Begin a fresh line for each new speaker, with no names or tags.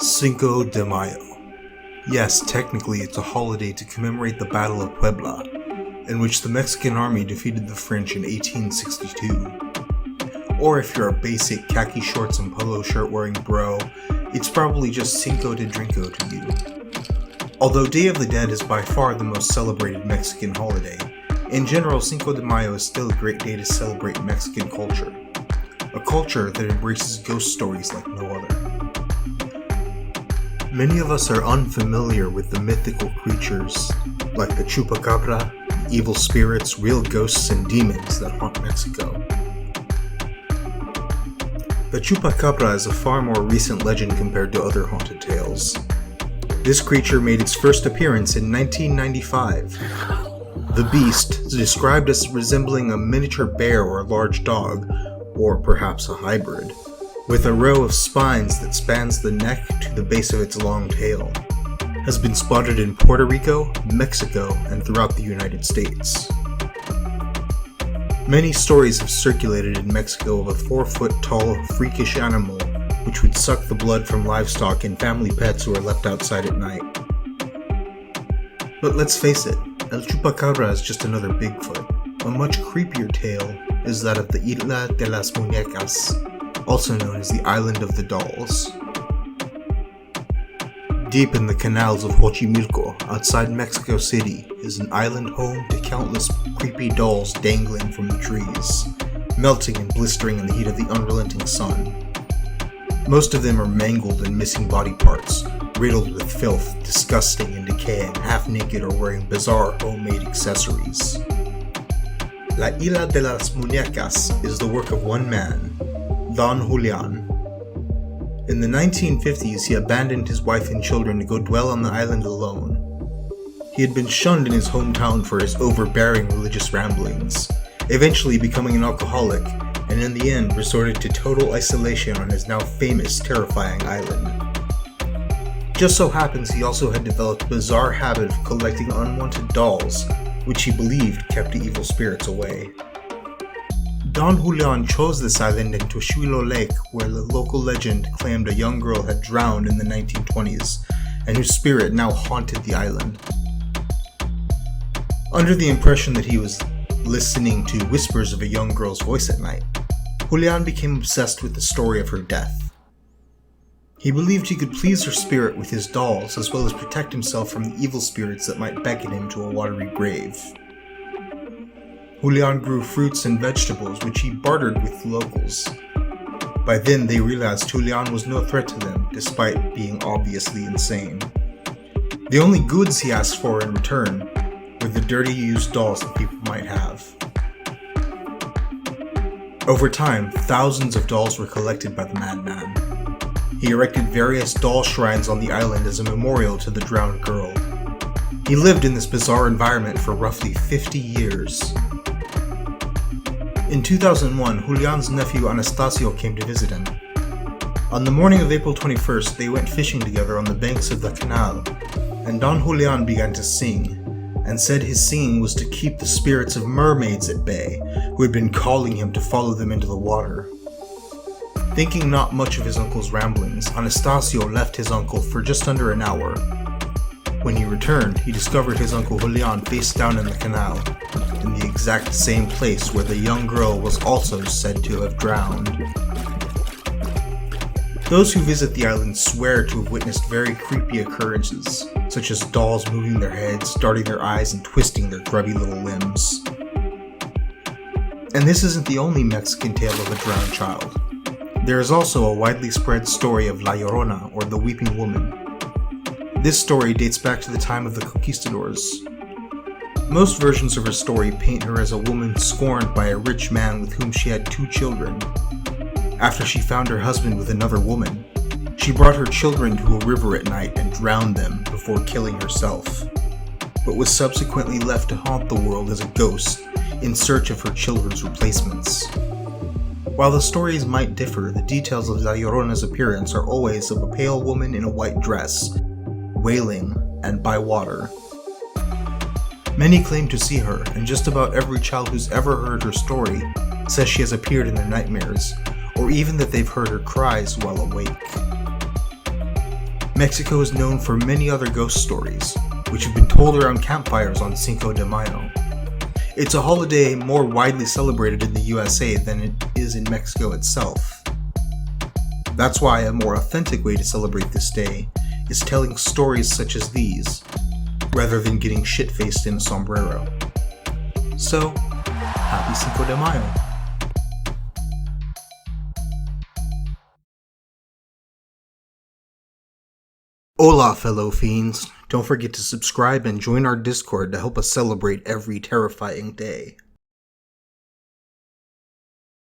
Cinco de Mayo. Yes, technically it's a holiday to commemorate the Battle of Puebla, in which the Mexican army defeated the French in 1862. Or if you're a basic khaki shorts and polo shirt wearing bro, it's probably just Cinco de Drinko to you. Although Day of the Dead is by far the most celebrated Mexican holiday, in general Cinco de Mayo is still a great day to celebrate Mexican culture. A culture that embraces ghost stories like no other. Many of us are unfamiliar with the mythical creatures, like the chupacabra, evil spirits, real ghosts, and demons that haunt Mexico. The chupacabra is a far more recent legend compared to other haunted tales. This creature made its first appearance in 1995. The beast is described as resembling a miniature bear or a large dog, or perhaps a hybrid, with a row of spines that spans the neck to the base of its long tail. Has been spotted in Puerto Rico, Mexico, and throughout the United States. Many stories have circulated in Mexico of a 4-foot-tall, freakish animal which would suck the blood from livestock and family pets who are left outside at night. But let's face it, El Chupacabra is just another Bigfoot. A much creepier tale is that of the Isla de las Muñecas, also known as the Island of the Dolls. Deep in the canals of Xochimilco, outside Mexico City, is an island home to countless creepy dolls dangling from the trees, melting and blistering in the heat of the unrelenting sun. Most of them are mangled and missing body parts, riddled with filth, disgusting and decaying, half naked or wearing bizarre homemade accessories. La Isla de las Muñecas is the work of one man, Don Julian. In the 1950s, he abandoned his wife and children to go dwell on the island alone. He had been shunned in his hometown for his overbearing religious ramblings, eventually becoming an alcoholic, and in the end resorted to total isolation on his now famous, terrifying island. Just so happens he also had developed a bizarre habit of collecting unwanted dolls, which he believed kept the evil spirits away. Don Julian chose this island in Toshuilo Lake, where the local legend claimed a young girl had drowned in the 1920s, and whose spirit now haunted the island. Under the impression that he was listening to whispers of a young girl's voice at night, Julian became obsessed with the story of her death. He believed he could please her spirit with his dolls, as well as protect himself from the evil spirits that might beckon him to a watery grave. Julian grew fruits and vegetables, which he bartered with the locals. By then, they realized Julian was no threat to them, despite being obviously insane. The only goods he asked for in return were the dirty used dolls that people might have. Over time, thousands of dolls were collected by the madman. He erected various doll shrines on the island as a memorial to the drowned girl. He lived in this bizarre environment for roughly 50 years. In 2001, Julian's nephew Anastasio came to visit him. On the morning of April 21st, they went fishing together on the banks of the canal, and Don Julian began to sing, and said his singing was to keep the spirits of mermaids at bay, who had been calling him to follow them into the water. Thinking not much of his uncle's ramblings, Anastasio left his uncle for just under an hour. When he returned, he discovered his uncle Julian face down in the canal, in the exact same place where the young girl was also said to have drowned. Those who visit the island swear to have witnessed very creepy occurrences, such as dolls moving their heads, darting their eyes, and twisting their grubby little limbs. And this isn't the only Mexican tale of a drowned child. There is also a widely spread story of La Llorona, or the Weeping Woman. This story dates back to the time of the conquistadors. Most versions of her story paint her as a woman scorned by a rich man with whom she had 2 children. After she found her husband with another woman, she brought her children to a river at night and drowned them before killing herself, but was subsequently left to haunt the world as a ghost in search of her children's replacements. While the stories might differ, the details of La Llorona's appearance are always of a pale woman in a white dress, wailing, and by water. Many claim to see her, and just about every child who's ever heard her story says she has appeared in their nightmares, or even that they've heard her cries while awake. Mexico is known for many other ghost stories, which have been told around campfires on Cinco de Mayo. It's a holiday more widely celebrated in the USA than it is in Mexico itself. That's why a more authentic way to celebrate this day is telling stories such as these, rather than getting shit-faced in a sombrero. So, happy Cinco de Mayo! Hola, fellow fiends! Don't forget to subscribe and join our Discord to help us celebrate every terrifying day.